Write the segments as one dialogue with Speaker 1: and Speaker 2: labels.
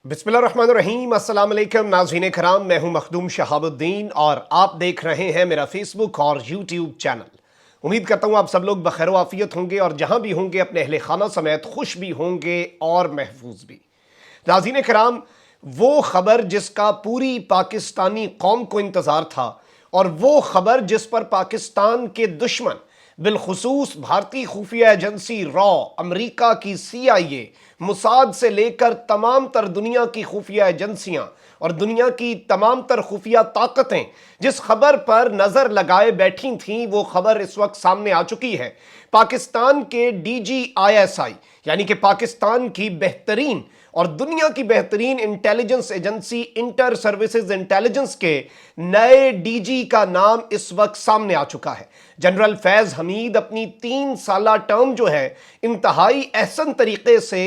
Speaker 1: बिस्मिल्लाहिर्रहमानिर्रहीम। अस्सलाम वालेकुम नाज़रीन कराम, मैं हूं मखदूम शहाब-उद-दिन और आप देख रहे हैं मेरा फेसबुक और यूट्यूब चैनल। उम्मीद करता हूं आप सब लोग बखैर व आफियत होंगे और जहां भी होंगे अपने अहले खाना समेत खुश भी होंगे और महफूज भी। नाज़रीन कराम, वो खबर जिसका पूरी पाकिस्तानी कौम को इंतज़ार था और वो खबर जिस पर पाकिस्तान के दुश्मन बिलखुसूस भारतीय खुफिया एजेंसी रॉ, अमेरिका की CIA, मुसाद से लेकर तमाम तर दुनिया की खुफिया एजेंसियां और दुनिया की तमाम तर खुफिया ताकतें जिस खबर पर नजर लगाए बैठी थीं, वो खबर इस वक्त सामने आ चुकी है। पाकिस्तान के DG ISI यानी कि पाकिस्तान की बेहतरीन और दुनिया की बेहतरीन intelligence agency inter services intelligence के नए DG का नाम इस वक्त सामने आ चुका है। जनरल फैज हमीद अपनी 3 साला टर्म जो है इंतहाई अहसन तरीके से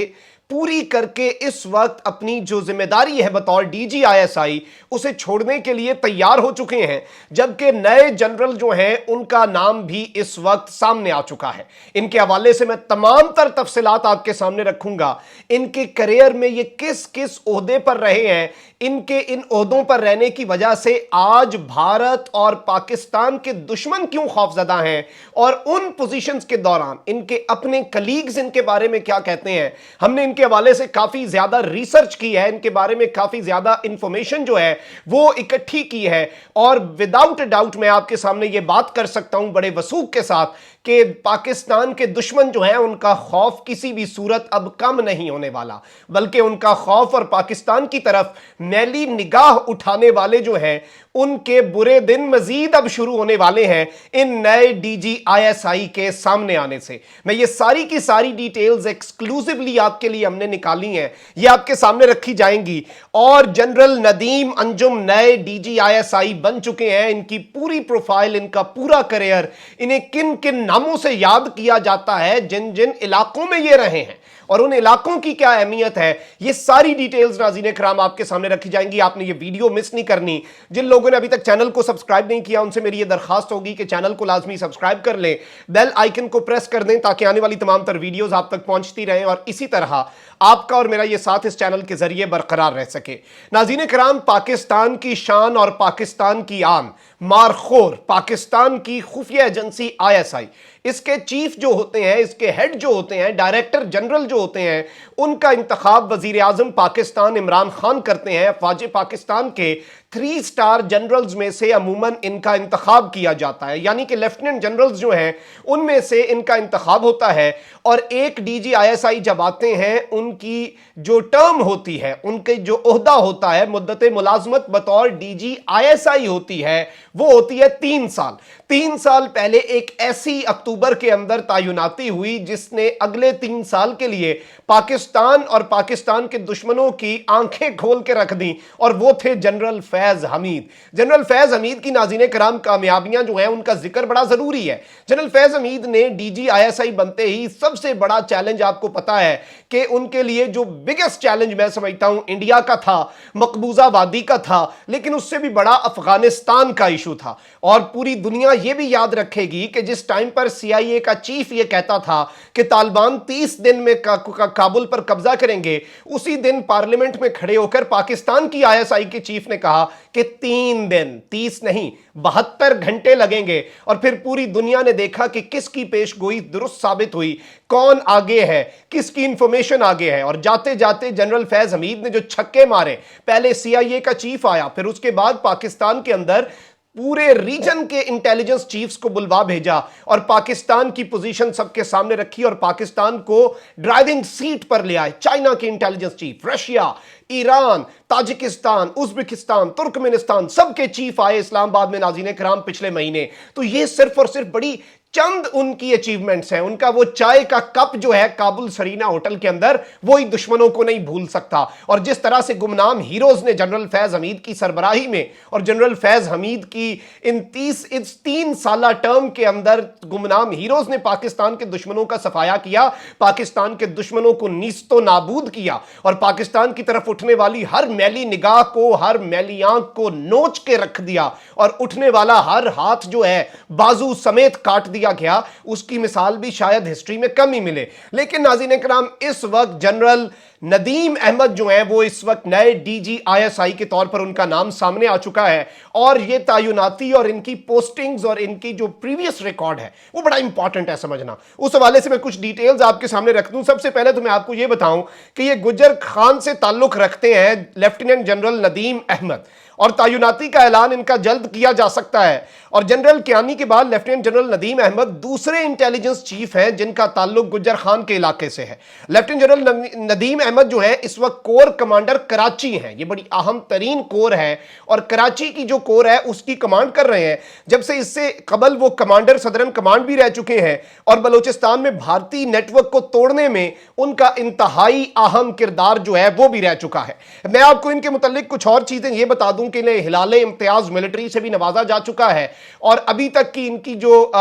Speaker 1: पूरी करके इस वक्त अपनी जो जिम्मेदारी है बतौर DG ISI उसे छोड़ने के लिए तैयार हो चुके हैं, जबकि नए जनरल जो हैं उनका नाम भी इस वक्त सामने आ चुका है। इनके हवाले से मैं तमाम तर तफसीलात आपके सामने रखूंगा। इनके करियर में ये किस किस ओहदे पर रहे हैं, इनके इन ओहदों पर रहने की वजह से आज भारत और पाकिस्तान के दुश्मन क्यों खौफजदा हैं और उन पोजीशंस के दौरान इनके अपने कलीग्स इनके बारे में क्या कहते हैं। हमने इनके हवाले से काफी ज्यादा रिसर्च की है, इनके बारे में काफी ज्यादा इंफॉर्मेशन जो है वो इकट्ठी की है और विदाउट डाउट मैं आपके सामने ये बात कर सकता हूं बड़े वसूख के साथ कि पाकिस्तान के दुश्मन जो हैं उनका खौफ किसी भी सूरत अब कम नहीं होने वाला, बल्कि उनका खौफ और पाकिस्तान की तरफ मैली निगाह उठाने वाले जो हैं उनके बुरे दिन मजीद अब शुरू होने वाले हैं इन नए DG ISI के सामने आने से। मैं ये सारी की सारी डिटेल्स एक्सक्लूसिवली आपके लिए हमने निकाली हैं, ये आपके सामने रखी जाएंगी। और जनरल नदीम अंजुम नए DG ISI बन चुके हैं। इनकी पूरी प्रोफाइल, इनका पूरा करियर, इन्हें किन किन नामों से याद किया जाता है, जिन जिन इलाकों में ये रहे हैं और उन इलाकों की क्या अहमियत है, ये सारी डिटेल्स नाज़रीन कराम आपके सामने रखी जाएंगी। आपने ये वीडियो मिस नहीं करनी। जिन लोगों ने अभी तक चैनल को सब्सक्राइब नहीं किया उनसे मेरी ये दरखास्त होगी कि चैनल को लाजमी सब्सक्राइब कर लें, बेल आइकन को प्रेस कर दें ताकि आने वाली तमाम तर वीडियोस आप तक पहुंचती रहें और इसी तरह आपका और मेरा ये साथ इस चैनल के जरिए बरकरार रह सके। नाज़रीन कराम, पाकिस्तान की शान और पाकिस्तान की आन, मारखोर पाकिस्तान की खुफिया एजेंसी ISI, इसके चीफ जो होते हैं, इसके हेड जो होते हैं, डायरेक्टर जनरल जो होते हैं, उनका इंतखाब वजीर आजम पाकिस्तान इमरान खान करते हैं। अफवाज पाकिस्तान के 3 स्टार जनरल्स में से अमूमन इनका इंतखाब किया जाता है, यानी कि लेफ्टिनेंट जनरल्स जो हैं उनमें से इनका इंतखाब होता है। और एक DG ISI जब आते हैं, उनकी जो टर्म होती है, उनके जो ओहदा होता है, मुद्दत मुलाजमत बतौर DG ISI होती है, वो होती है 3 साल। 3 साल पहले एक ऐसी अक्टूबर के अंदर तायुनाती हुई जिसने अगले 3 साल के लिए पाकिस्तान और पाकिस्तान के दुश्मनों की आंखें खोल के रख दी, और वो थे जनरल फैज हमीद। जनरल फैज हमीद की नाज़रीन कराम कामयाबियां जो हैं उनका जिक्र बड़ा जरूरी है। जनरल फैज हमीद ने DG ISI बनते ही सबसे बड़ा चैलेंज, आपको पता है कि उनके लिए जो बिगेस्ट चैलेंज मैं समझता हूं इंडिया का था, मकबूजा वादी का था, लेकिन उससे भी बड़ा अफगानिस्तान का इशू था। और पूरी दुनिया यह भी याद रखेगी कि जिस टाइम पर CIA का चीफ यह कहता था कि तालिबान 30 दिन में काबुल पर कब्जा करेंगे, उसी दिन पार्लियामेंट में खड़े होकर पाकिस्तान की ISI के चीफ ने कहा कि 3 दिन, 30 नहीं 72 घंटे लगेंगे। और फिर पूरी दुनिया ने देखा कि किसकी पेशगोई दुरुस्त साबित हुई, कौन आगे है, किसकी इंफॉर्मेशन आगे है। और जाते जाते जनरल फैज हमीद ने जो छक्के मारे, पहले CIA का चीफ आया, फिर उसके बाद पाकिस्तान के अंदर पूरे रीजन के इंटेलिजेंस चीफ्स को बुलवा भेजा और पाकिस्तान की पोजीशन सबके सामने रखी और पाकिस्तान को ड्राइविंग सीट पर ले आए। चाइना के intelligence chief, Russia, Iran, Tajikistan, Uzbekistan, Turkmenistan, सबके चीफ आए इस्लामाबाद में नाज़रीन कराम पिछले महीने। तो ये सिर्फ और सिर्फ बड़ी चंद उनकी अचीवमेंट्स हैं। उनका वो चाय का कप जो है काबुल सरीना होटल के अंदर, वो ही दुश्मनों को नहीं भूल सकता। और जिस तरह से गुमनाम हीरोज ने जनरल फैज हमीद की सरबराही में और जनरल फैज हमीद की इस 3 साला टर्म के अंदर गुमनाम हीरोज ने पाकिस्तान के दुश्मनों का सफाया किया, पाकिस्तान के दुश्मनों को नीस्तो नाबूद किया और पाकिस्तान की तरफ उठने वाली हर मैली निगाह को, हर मैली आंख को नोच के रख दिया और उठने वाला हर हाथ जो है बाजू समेत काट दिया गया। उसकी मिसाल भी शायद हिस्ट्री में कम ही मिले। लेकिन नाज़रीन कराम, इस वक्त जनरल नदीम अहमद जो हैं वो इस वक्त नए डीजी ISI के तौर पर उनका नाम सामने आ चुका है, और ये तैनाती और इनकी पोस्टिंग्स और इनकी जो प्रीवियस रिकॉर्ड है वो बड़ा इंपॉर्टेंट है समझना। उस हवाले से मैं कुछ डिटेल्स आपके सामने रख दूं। सबसे पहले तो मैं आपको ये बताऊं कि ये गुजर खान से ताल्लुक रखते हैं लेफ्टिनेंट जनरल नदीम अहमद, और तैनाती का ऐलान इनका जल्द किया जा सकता है। और जनरल कियानी के बाद लेफ्टिनेंट जनरल नदीम अहमद दूसरे इंटेलिजेंस चीफ हैं जिनका ताल्लुक गुजर खान के इलाके से है। लेफ्टिनेंट जनरल नदीम अहमद जो है इस वक्त कोर कमांडर कराची हैं। ये बड़ी अहम तरीन कोर है, और कराची की जो कोर है उसकी कमांड कर रहे हैं। जब से इससे कबल वो कमांडर सदरन कमांड भी रह चुके हैं, और बलूचिस्तान में भारतीय नेटवर्क को तोड़ने में उनका इंतहाई अहम किरदार जो है वो भी रह चुका है। मैं आपको इनके मुतालिक कुछ और चीजें ये बता दूं कि इन्हें हिलाले इम्तियाज मिलिट्री से भी नवाजा जा चुका है, और अभी तक की इनकी जो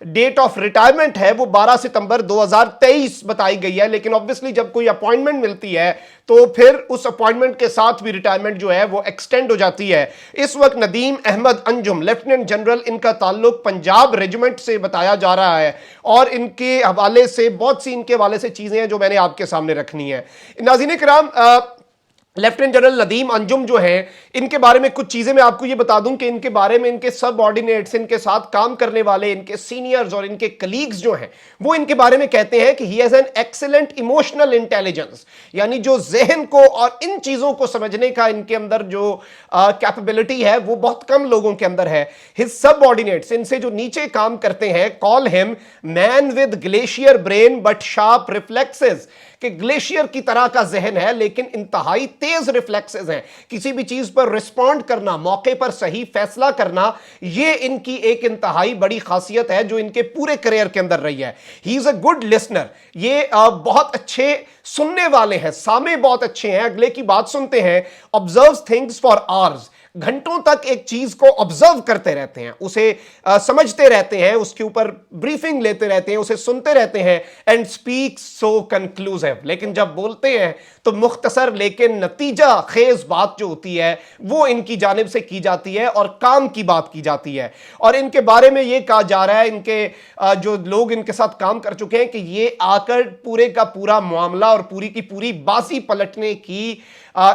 Speaker 1: डेट ऑफ रिटायरमेंट है वो 12 सितंबर 2023 बताई गई है। लेकिन ऑब्वियसली जब कोई अपॉइंटमेंट मिलती है तो फिर उस अपॉइंटमेंट के साथ भी रिटायरमेंट जो है वो एक्सटेंड हो जाती है। इस वक्त नदीम अहमद अंजुम लेफ्टिनेंट जनरल, इनका ताल्लुक पंजाब रेजिमेंट से बताया जा रहा है, और इनके हवाले से बहुत सी इनके हवाले से चीजें हैं जो मैंने आपके सामने रखनी है। नाज़रीन किराम, लेफ्टिनेंट जनरल नदीम अंजुम जो हैं, इनके बारे में कुछ चीजें मैं आपको ये बता दूं कि इनके बारे में इनके सब ऑर्डिनेट्स, इनके साथ काम करने वाले इनके सीनियर्स और इनके कलीग्स जो हैं वो इनके बारे में कहते हैं कि he has an excellent emotional intelligence, यानी जो जहन को और इन चीजों को समझने का इनके अंदर जो कैपेबिलिटी है वो बहुत कम लोगों के अंदर है। हिज सब ऑर्डिनेट्स, इनसे जो नीचे काम करते हैं, call him man with glacier brain but sharp reflexes, कि ग्लेशियर की तरह का जहन है लेकिन इंतहाई तेज रिफ्लेक्सेस हैं। किसी भी चीज पर रिस्पॉन्ड करना, मौके पर सही फैसला करना, ये इनकी एक इंतहाई बड़ी खासियत है जो इनके पूरे करियर के अंदर रही है। He is a good listener, ये बहुत अच्छे सुनने वाले हैं, सामे बहुत अच्छे हैं, अगले की बात सुनते हैं। ऑब्जर्व थिंग्स फॉर आवर्स, घंटों तक एक चीज को ऑब्जर्व करते रहते हैं, उसे समझते रहते हैं, उसके ऊपर ब्रीफिंग लेते रहते हैं, उसे सुनते रहते हैं। एंड स्पीक सो कंक्लूसिव, लेकिन जब बोलते हैं तो मुख्तसर लेकिन नतीजा खेज बात जो होती है वो इनकी जानिब से की जाती है और काम की बात की जाती है। और इनके बारे में ये कहा जा रहा है, इनके जो लोग इनके साथ काम कर चुके हैं, कि ये आकर पूरे का पूरा मामला और पूरी की पूरी बाजी पलटने की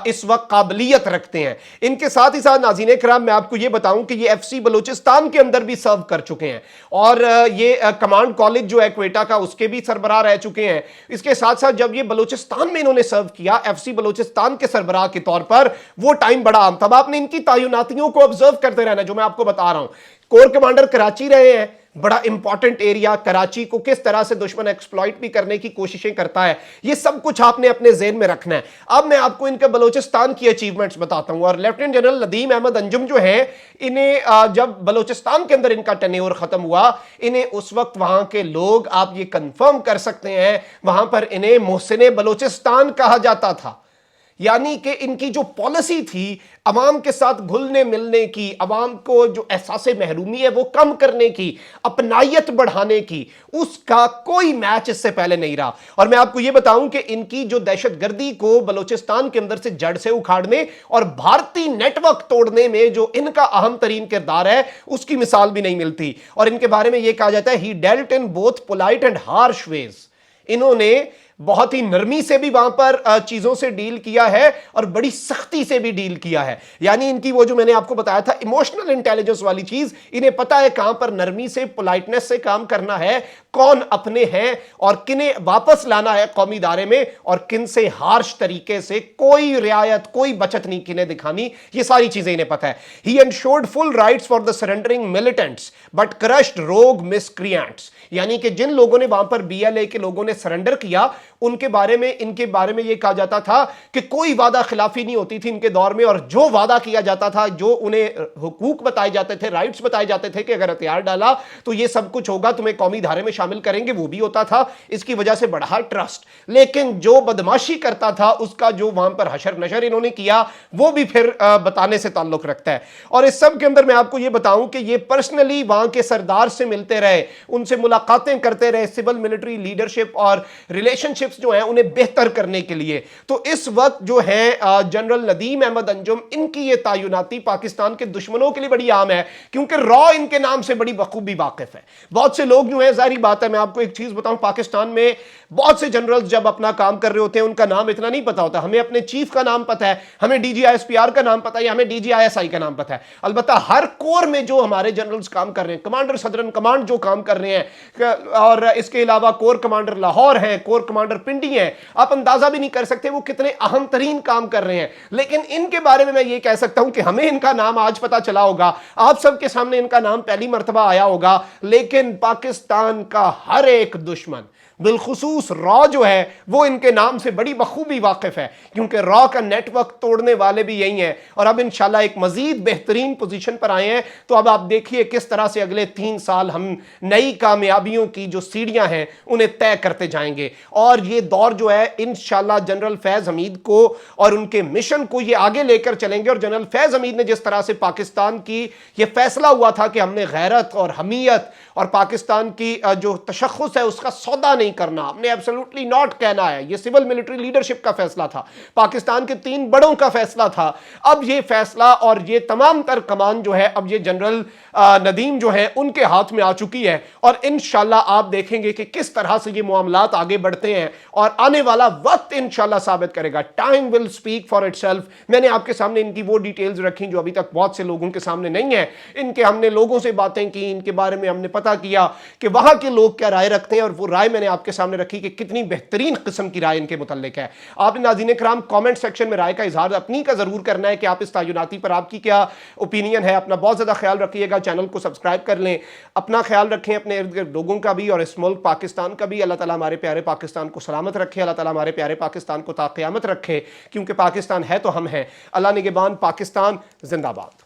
Speaker 1: इस वक्त काबिलियत रखते हैं। इनके साथ ही साथ नाज़रीन किराम, मैं आपको यह बताऊं कि ये FC बलूचिस्तान के अंदर भी सर्व कर चुके हैं, और ये कमांड कॉलेज जो है क्वेटा का उसके भी सरबराह रह चुके हैं। इसके साथ साथ जब ये बलूचिस्तान में इन्होंने सर्व किया FC बलूचिस्तान के सरबराह के तौर पर, वो टाइम बड़ा आम था। अब आपने इनकी तैनातियों को ऑब्जर्व करते रहना, जो मैं आपको बता रहा हूं। कोर कमांडर कराची रहे हैं, बड़ा इंपॉर्टेंट एरिया, कराची को किस तरह से दुश्मन एक्सप्लॉइट भी करने की कोशिशें करता है, ये सब कुछ आपने अपने ज़हन में रखना है। अब मैं आपको इनके बलूचिस्तान की अचीवमेंट्स बताता हूं। और लेफ्टिनेंट जनरल नदीम अहमद अंजुम जो हैं, इन्हें जब बलूचिस्तान के अंदर इनका टेन्योर खत्म हुआ, इन्हें उस वक्त वहां के लोग, आप ये कंफर्म कर सकते हैं, वहां पर इन्हें मोहसिने बलूचिस्तान कहा जाता था। यानी कि इनकी जो पॉलिसी थी अवाम के साथ घुलने मिलने की, अवाम को जो एहसास महरूमी है वो कम करने की, अपनायत बढ़ाने की, उसका कोई मैच इससे पहले नहीं रहा। और मैं आपको ये बताऊं कि इनकी जो दहशतगर्दी को बलूचिस्तान के अंदर से जड़ से उखाड़ने और भारतीय नेटवर्क तोड़ने में जो इनका अहम तरीन किरदार है उसकी मिसाल भी नहीं मिलती। और इनके बारे में यह कहा जाता है, he dealt in both polite and harsh ways, इन्होंने बहुत ही नरमी से भी वहां पर चीजों से डील किया है और बड़ी सख्ती से भी डील किया है। यानी इनकी वो जो मैंने आपको बताया था इमोशनल इंटेलिजेंस वाली चीज, इन्हें पता है कहां पर नरमी से, पोलाइटनेस से काम करना है, कौन अपने हैं और किन्हें वापस लाना है कौमी दायरे में, और किन से हार्श तरीके से कोई रियायत, कोई बचत नहीं किन्हें दिखानी, ये सारी चीजें इन्हें पता है। ही ensured full rights for the surrendering militants but crushed rogue miscreants, यानी कि जिन लोगों ने वहां पर BLA के लोगों ने सरेंडर किया, उनके बारे में, इनके बारे में यह कहा जाता था कि कोई वादा खिलाफी नहीं होती थी इनके दौर में, और जो वादा किया जाता था, जो उन्हें हुकूक बताए जाते थे, राइट्स बताए जाते थे कि अगर हथियार डाला तो ये सब कुछ होगा, तुम्हें कौमी धारे में शामिल करेंगे, वो भी होता था। इसकी वजह से बढ़ा ट्रस्ट। लेकिन जो बदमाशी करता था उसका जो वहां पर हशर नशर इन्होंने किया वो भी फिर बताने से ताल्लुक रखता है। और इस सब के अंदर मैं आपको ये बताऊं कि ये पर्सनली वहां के सरदार से मिलते रहे, उनसे मुलाकातें करते रहे, सिविल मिलिट्री लीडरशिप और रिलेशनशिप्स जो हैं उन्हें बेहतर करने के लिए। तो इस वक्त जो है जनरल नदीम अहमद अंजुम, इनकी ये तैनाती पाकिस्तान के दुश्मनों के लिए बड़ी आम है, क्योंकि रॉ इनके नाम से बड़ी बखूबी वाकिफ है। बहुत से लोग जो है, जारी बात بات ہے, میں آپ کو ایک چیز بتاؤں, پاکستان میں بہت سے جنرلز جب اپنا کام کر رہے ہوتے ہیں ان کا نام اتنا نہیں پتا ہوتا. ہمیں اپنے چیف کا نام پتا ہے, ہمیں ڈی جی ISPR کا نام پتا ہے, یا ہمیں ڈی جی ISI کا نام پتا ہے. البتہ ہر کور میں جو ہمارے جنرلز کام کر رہے ہیں, کمانڈر صدرن کمانڈ جو کام کر رہے ہیں, اور اس کے علاوہ کور کمانڈر لاہور ہیں, کور کمانڈر پنڈی ہیں, آپ اندازہ بھی نہیں کر سکتے وہ کتنے اہم ترین کام کر رہے ہیں. لیکن ان کے بارے میں یہ کہہ سکتا ہوں کہ ہمیں ان کا نام آج پتا چلا ہوگا, آپ سب کے سامنے ان کا نام پہلی مرتبہ آیا ہوگا, لیکن پاکستان کا ہر ایک دشمن بالخصوص را جو ہے وہ ان کے نام سے بڑی بخوبی واقف ہے, کیونکہ را کا نیٹ ورک توڑنے والے بھی یہی ہیں. اور اب انشاءاللہ ایک مزید بہترین پوزیشن پر آئے ہیں. تو اب آپ دیکھیے کس طرح سے اگلے 3 سال ہم نئی کامیابیوں کی جو سیڑھیاں ہیں انہیں طے کرتے جائیں گے. اور یہ دور جو ہے انشاءاللہ جنرل فیض حمید کو اور ان کے مشن کو یہ آگے لے کر چلیں گے. اور جنرل فیض حمید نے جس طرح سے پاکستان کی یہ فیصلہ ہوا تھا کہ ہم نے غیرت اور حمیت اور پاکستان کی جو تشخص ہے اس کا سودا نہیں کرنا, ہم نے ایبسولوٹلی ناٹ کہنا ہے, یہ سول ملٹری لیڈرشپ کا فیصلہ تھا, پاکستان کے 3 بڑوں کا فیصلہ تھا. اب یہ فیصلہ اور یہ تمام تر کمان جو ہے اب یہ جنرل ندیم جو ہے ان کے ہاتھ میں آ چکی ہے. اور انشاءاللہ آپ دیکھیں گے کہ کس طرح سے یہ معاملات آگے بڑھتے ہیں, اور آنے والا وقت انشاءاللہ ثابت کرے گا. Time will speak for itself. میں نے آپ کے سامنے ان کی وہ ڈیٹیلز رکھی جو ابھی تک بہت سے لوگوں کے سامنے نہیں ہیں. ان کے ہم نے لوگوں سے باتیں کی, ان کے بارے میں ہم نے پتہ کیا کہ وہاں کے لوگ کیا رائے رکھتے ہیں, اور وہ رائے میں نے آپ کے سامنے رکھی کہ کتنی بہترین قسم کی رائے ان کے متعلق ہے. آپ نے ناظرین کرام کامنٹ سیکشن میں رائے کا اظہار اپنی کا ضرور کرنا ہے کہ آپ اس تعیناتی پر آپ کی کیا اوپینین ہے. اپنا بہت زیادہ خیال رکھیے گا, چینل کو سبسکرائب کر لیں, اپنا خیال رکھیں, اپنے ارد گرد لوگوں کا بھی اور اس ملک پاکستان کا بھی. اللہ تعالیٰ ہمارے پیارے پاکستان کو سلامت رکھے, اللہ تعالیٰ ہمارے پیارے پاکستان کو تا قیامت رکھے, کیونکہ پاکستان ہے تو ہم ہیں. اللہ نگہبان. پاکستان زندہ باد.